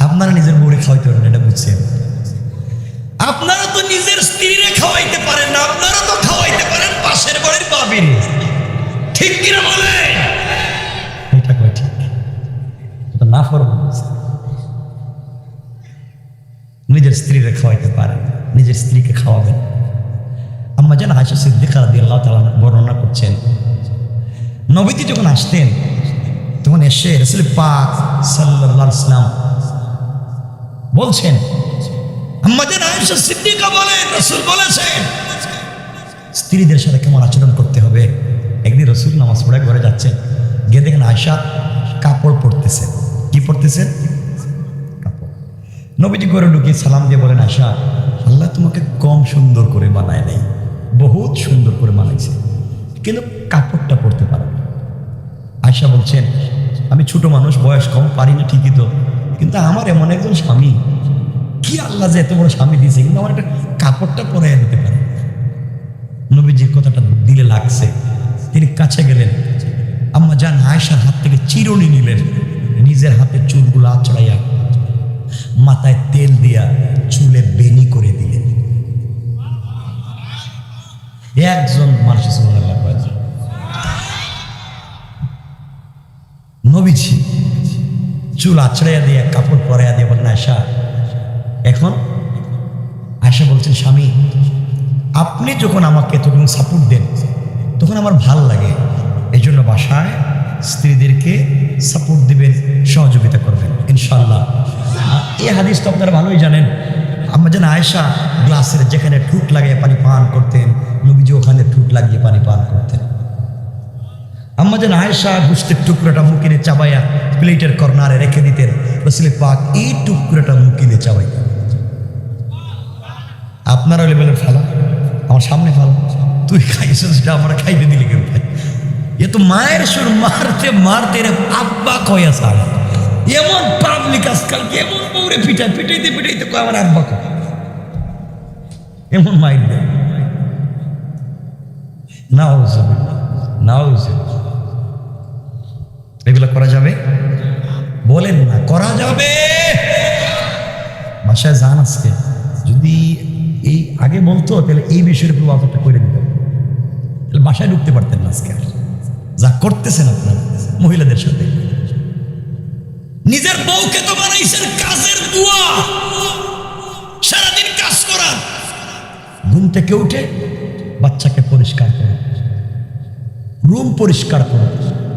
আপনারা নিজের বউরে খাওয়াইতে পারেন, এটা বুঝছেন? আপনারা তো নিজের স্ত্রীরে খাওয়াইতে পারেন না, আপনারা তো খাওয়াইতে পারেন পাশের বাড়ির বাবিরে, ঠিক কিনা বলে? এটা কয় ঠিক? এটা না ফরমান। নিজের স্ত্রীরে খাওয়াইতে পারেন, নিজের স্ত্রীকে খাওয়াবেন। আম্মা জান আয়েশা সিদ্দিকা রাদিয়াল্লাহু তাআলা বর্ণনা করছেন, নবীজি যখন আসতেন তখন এসে রাসূল পাক সাল্লাল্লাহু আলাইহি ওয়াসাল্লাম বলছেন, আম্মা জান আয়েশা সিদ্দিকা বলেন, রাসূল বলেছেন স্ত্রীদের সাথে কেমন আচরণ করতে হবে। একদিন রাসূল নামাজ পড়ে ঘরে যাচ্ছেন, গিয়ে দেখেন আয়েশা কাপড় পরতেছেন। কি পরতেছেন? কাপড়। নবীজি ঘরে ঢুকে সালাম দিয়ে বলেন, আয়েশা, আল্লাহ তোমাকে কম সুন্দর করে বানায় নাই, বহুত সুন্দর করে বানাইছে, কিন্তু কাপড়টা পরতে পারো না। আয়েশা বলছেন, আমি ছোট মানুষ, বয়স কম, পারি না ঠিকই তো, কিন্তু আমার এমন একজন স্বামী, কি আল্লাহ যে এত বড় স্বামী দিয়েছে, কিন্তু আমার একটা কাপড়টা পরে দিতে পারে। নবীজির কথাটা দিলে লাগছে, তিনি কাছে গেলেন, আম্মা জান আয়েশার হাত থেকে চিরুনি নিলেন, নিজের হাতে চুলগুলো আঁচড়াইয়া মাথায় তেল দিয়া চুলে বেনি করে দিলেন। একজন মানুষের সুবহানাল্লাহ কয়। নবীজি চুল আঁচড়াইয়া দিয়ে কাপড় পরাইয়া দিয়ে বলেন, আয়েশা এখন? আয়েশা বলছেন, স্বামী আপনি যখন আমাকে তখন সাপোর্ট দেন তখন আমার ভাল লাগে, এই জন্য বাসায় স্ত্রীদেরকে সাপোর্ট দিবেন, সহযোগিতা করবেন ইনশাল্লাহ। এই হাদিস তো আপনারা ভালোই জানেন। আমরা যেন আয়েশা গ্লাসের যেখানে ঠুট লাগিয়ে পানি পান করতেন, নবীজি ওখানে ঠুট লাগিয়ে পানি পান করতেন। আমরা যেন আয়েশা গোশতের টুকরোটা মুখে চাবাইয়া প্লেটের কর্নারে রেখে দিতেন, রাসূল পাক এই টুকরোটা মুখে চাবাইতেন। আপনারা বলেন, ফালা আমার সামনে ফালা, তুই খাইছ সেটা আমরা খাইতে দিলি কেউ? এ তো মায়ের সুর মারতে মারতে আব্বা কয়া ছাড়া, এমন পাবলিক আজকাল এমন বউরে পিটাইতে পিটাইতে কয় আমার আব্বা কয়, এমন মাইর দেয়। এগুলো করা যাবে? বলেন না করা যাবে? বাসায় যান আজকে, যদি এই আগে বলতো তাহলে এই বিষয়ের উপর অফারটা করে দিতেন, তাহলে বাসায় ঢুকতে পারতেন না। আজকে যা করতেছেন আপনারা মহিলাদের সাথে, নিজের বউকে তো বানাইছেন কাজের বুয়া, সারাদিন কাজ করার। ঘুম থেকে উঠে বাচ্চাকে পরিষ্কার করো, রুম পরিষ্কার করো,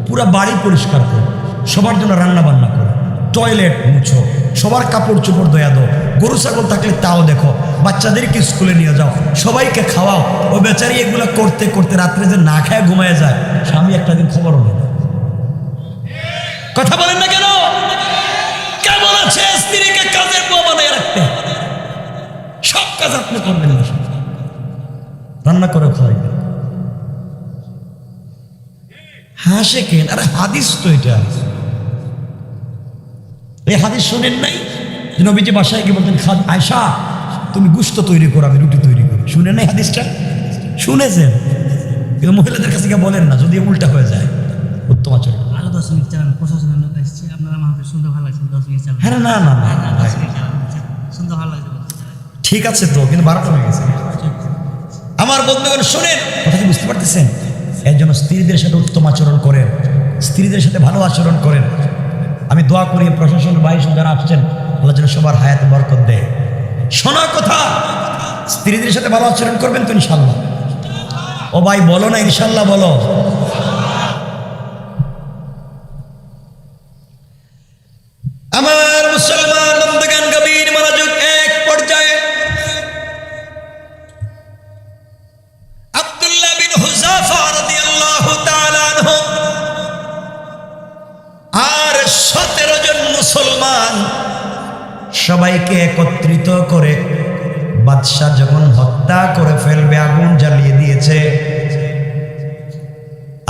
পুরা বাড়ি পরিষ্কার করো, সবার জন্য রান্না বান্না করো, টয়লেট মুছো, সবার কাপড় চোপড় ধোয়া দাও, গরু ছাগল থাকলে তাও দেখো, বাচ্চাদেরকে স্কুলে নিয়ে যাও, সবাইকে খাওয়াও। ও বেচারি এগুলো করতে করতে রাত্রে যে না খায় ঘুমায় যায়, স্বামী একটা দিন খবরও নেই। কথা বলেন না কেন? কেমন আছে স্ত্রীকে কাজের বউ বানিয়ে রাখতে? সব কাজ আপনি করবেন না, রান্না করে খাওয়াইবেন। হাসে কেন? আরে হাদিস তো এটা। এই হাদিস শোনেন নাই? নবীজি বাসায় গিয়ে বলতেন, আয়সা তুমি গোশত তৈরি করো, আমি রুটি তৈরি করি। শুনেন নাই হাদিসটা? শুনেছেন, কিন্তু মহিলাদের কাছে গিয়ে বলেন না, যদি উল্টা হয়ে যায়। উত্তম আচরণ। আরো 10 মিনিট চালান, প্রশাসনের লোক আসছে, আপনারা মাহফিল শুনতে ভালো লাগছে, 10 মিনিট চালান। হ্যাঁ, না না না, 10 মিনিট চালান, শুনতে ভালো লাগছে। ঠিক আছে তো, কিন্তু 12টা হয়ে গেছে। আমার বন্ধুগণ শুনেন, কথা কি বুঝতে পারতেছেন? এর জন্য স্ত্রীদের সাথে উত্তম আচরণ করেন, স্ত্রীদের সাথে ভালো আচরণ করেন। আমি দোয়া করি প্রশাসন ভাই যারা আসছেন, আল্লাহ যেন সবার হায়াতে বরকত দেয়। শোনা কথা, স্ত্রীদের সাথে ভালো আচরণ করবেন তো ইনশাল্লাহ। ও ভাই বলো না ইনশাল্লাহ, বলো। আমার মুসলমান বন্ধুগণ, গভীর মনোযোগ। এক পর্যায়ে আব্দুল্লাহ বিন হুযাফা রাদিয়াল্লাহু তাআলা আনহু আর 17 জন মুসলমান সবাইকে একত্রিত করে বাদশা যখন হত্যা করে ফেলবে, আগুন জ্বালিয়ে দিয়েছে।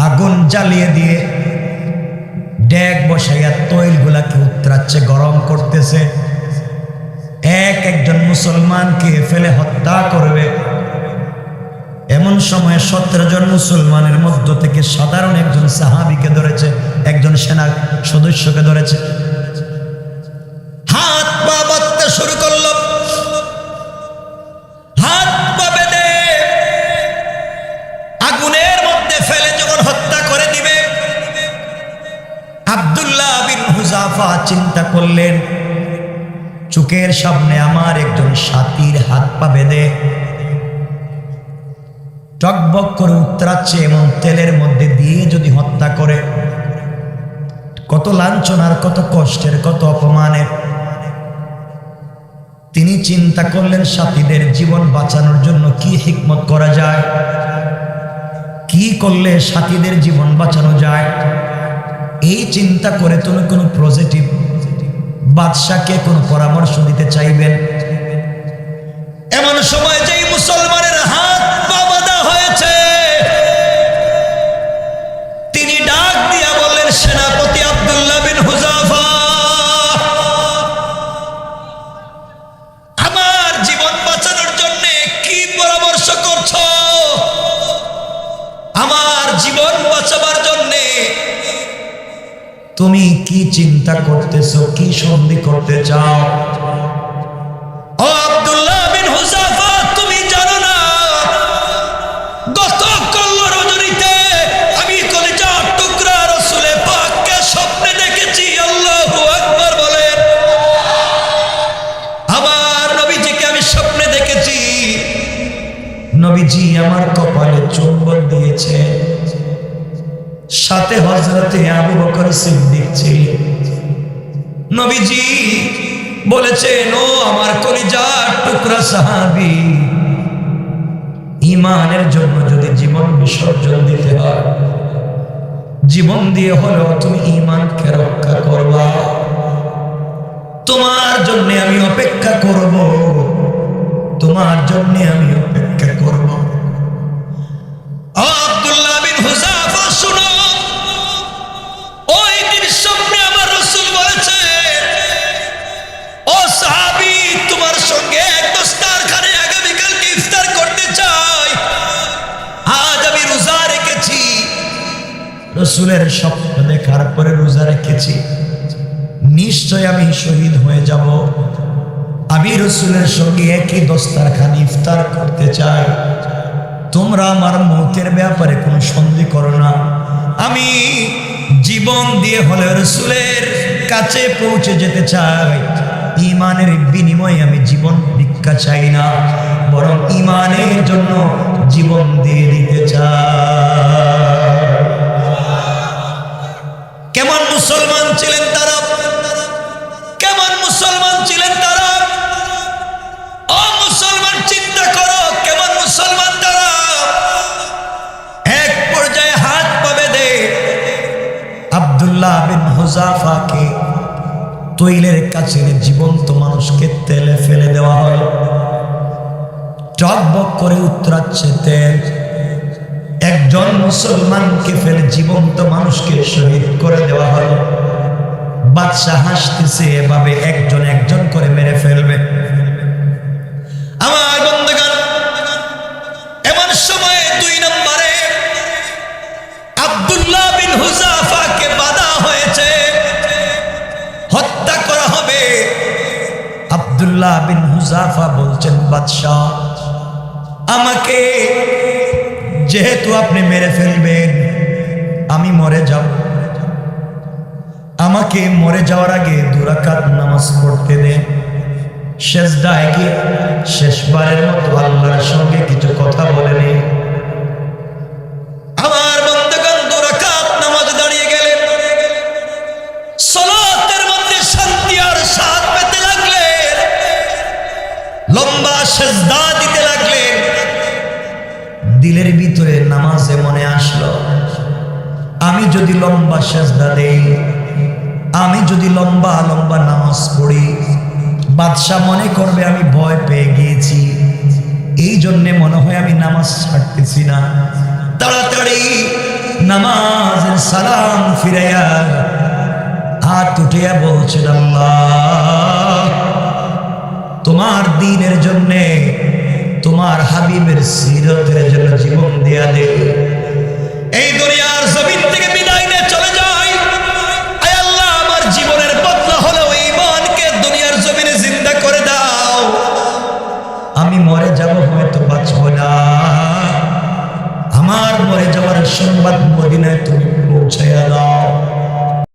আগুন জ্বালিয়ে দিয়ে ডেক বসাইয়া তৈলগুলাকে উতরাচ্ছে, গরম করতেছে। একজন মুসলমানকে ফেলে হত্যা করবে। এমন সময় 17 জন মুসলমানের মধ্য থেকে সাধারণ একজন সাহাবীকে ধরেছে, একজন সেনা সদস্যকে ধরেছে। হাত পা বাঁধতে শুরু করল। হাত পা বেঁধে আগুনের মধ্যে ফেলে যখন হত্যা করে দিবে, আব্দুল্লাহ বিন হুযাফা চিন্তা করলেন, চোখের সামনে আমার একজন সাথীর হাত পা বেঁধে টকবক করে উতরাচ্ছে, এবং তেলের মধ্যে দিয়ে যদি হত্যা করে, কত লাঞ্ছনার, কত কষ্টের, কত অপমানের। তিনি চিন্তা করলেন সাথীদের জীবন বাঁচানোর জন্য কি হিকমত করা যায়, কি করলে সাথীদের জীবন বাঁচানো যায়। এই চিন্তা করে তুমি কোনো পজিটিভ বাদশাকে কোনো পরামর্শ দিতে চাইবেন। এমন সময় যেই মুসলমানের হাত পা বাঁধা হয়েছে, তিনি ডাক দিয়া বললেন, সেনাপতি আব্দুল্লাহ বিন হুযাফা, আমার জীবন বাঁচানোর জন্য কি পরামর্শ করছো? আমার জীবন বাঁচাবার জন্য তুমি কি চিন্তা করতেছো, কি সন্ধি করতে চাও? ও আব্দুল্লাহ বিন হুযাফা, তুমি জানো না গতকাল রজনীতে আমি কলিজার টুকরা রাসূল পাককে স্বপ্নে দেখেছি। আল্লাহু আকবার বলেন। আমার নবীজিকে আমি স্বপ্নে দেখেছি। নবীজি আমার কপালে চুম্বন দিয়েছে, সাথে হযরতে আবু বকর সিদ্দিক ছিলেন। নবীজি বলেছেন, ও আমার কলিজার টুকরা সাহাবী, ঈমানের জন্য যদি জীবন বিসর্জন দিতে হয়, জীবন দিয়ে হলেও তুমি ঈমানকে রক্ষা করবা। তোমার জন্য আমি অপেক্ষা করব, তোমার জন্য আমি অপেক্ষা করব। আব্দুল্লাহ বিন হুযাফা শুনো, ওই দিন স্বপ্নে আমার রাসূল বলেছে, ও সাহাবী, তোমার সঙ্গে এক দস্তারখানে আগামীকালকে ইফতার করতে চাই। আজ আমি রোজা রেখেছি, রাসূলের স্বপ্ন দেখার পরে রোজা রেখেছি, নিশ্চয় আমি শহীদ হয়ে যাব। আমি রাসূলের সঙ্গে একই দস্তারখানে ইফতার করতে চাই। তোমরা আমার মৌতের ব্যাপারে কোনো সন্দেহ করো না। আমি জীবন দিয়ে হলে রাসূলের কাছে পৌঁছে যেতে চাই। ঈমানের বিনিময়ে আমি জীবন ভিক্ষা চাই না, বরং ঈমানের জন্য জীবন দিয়ে দিতে চাই। কেমন মুসলমান ছিলেন তারা, কেমন মুসলমান ছিলেন তারা! হুজাফাকে তৈলের কাছে জীবন্ত মানুষকে তেলে ফেলে দেওয়া হলো। টকবক করে উতরাচ্ছে তেল। একজন মুসলমানকে ফেলে জীবন্ত মানুষকে শহীদ করে দেওয়া হলো। বাদশা হাসতেছে, এভাবে একজন একজন করে মেরে ফেলবে। আমার বন্ধুগণ, এমন সময়ে 2 নম্বরে আব্দুল্লাহ বিন হুজাফাকে বাধা হয়েছে, হত্যা করা হবে। আব্দুল্লাহ বিন হুজাফা বলছেন, বাদশাহ আমাকে যেহেতু আপনি মেরে ফেলবেন, আমি মরে যাব। আমাকে মরে যাওয়ার আগে 2 রাকাত নামাজ পড়তে দেন। সেজদায় গিয়ে শেষবারের মতো আল্লাহর সঙ্গে কিছু কথা বলে নেই। আমার বন্ধুগণ 2 রাকাত নামাজ দাঁড়িয়ে গেলেন। সালাতের মধ্যে শান্তি আর স্বাদ পেতে লাগলেন। লম্বা সেজদা দিতে লাগলেন। দিলের ভিতরে নামাজে মনে আসলো, আমি যদি লম্বা সেজদা দেই, আমি যদি লম্বা লম্বা নামাজ পড়ি, বাদশা মনে করবে আমি ভয় পেয়ে গিয়েছি। এই জন্যে মনে হয় আমি নামাজ ছাড়তেছি না। তাড়াতাড়ি নামাজের সালাম ফিরাইয়া হাত উঠিয়া বলছেন, আল্লাহ তোমার দ্বীনের জন্যে, তোমার হাবিবের সিরতের জন্য জীবন দেয়া দে। এই দুনিয়ার জমিন থেকে বিদায় নিয়ে চলে যাই। আয় আল্লাহ, আমার জীবনের বদলা হলো ঈমানকে দুনিয়ার জমিনে জিন্দা করে দাও। আমি মরে যাব, হয়তো বাঁচব না। আমার মরে যাওয়ার সংবাদ মদিনায় তুমি পৌঁছাইয়া দাও।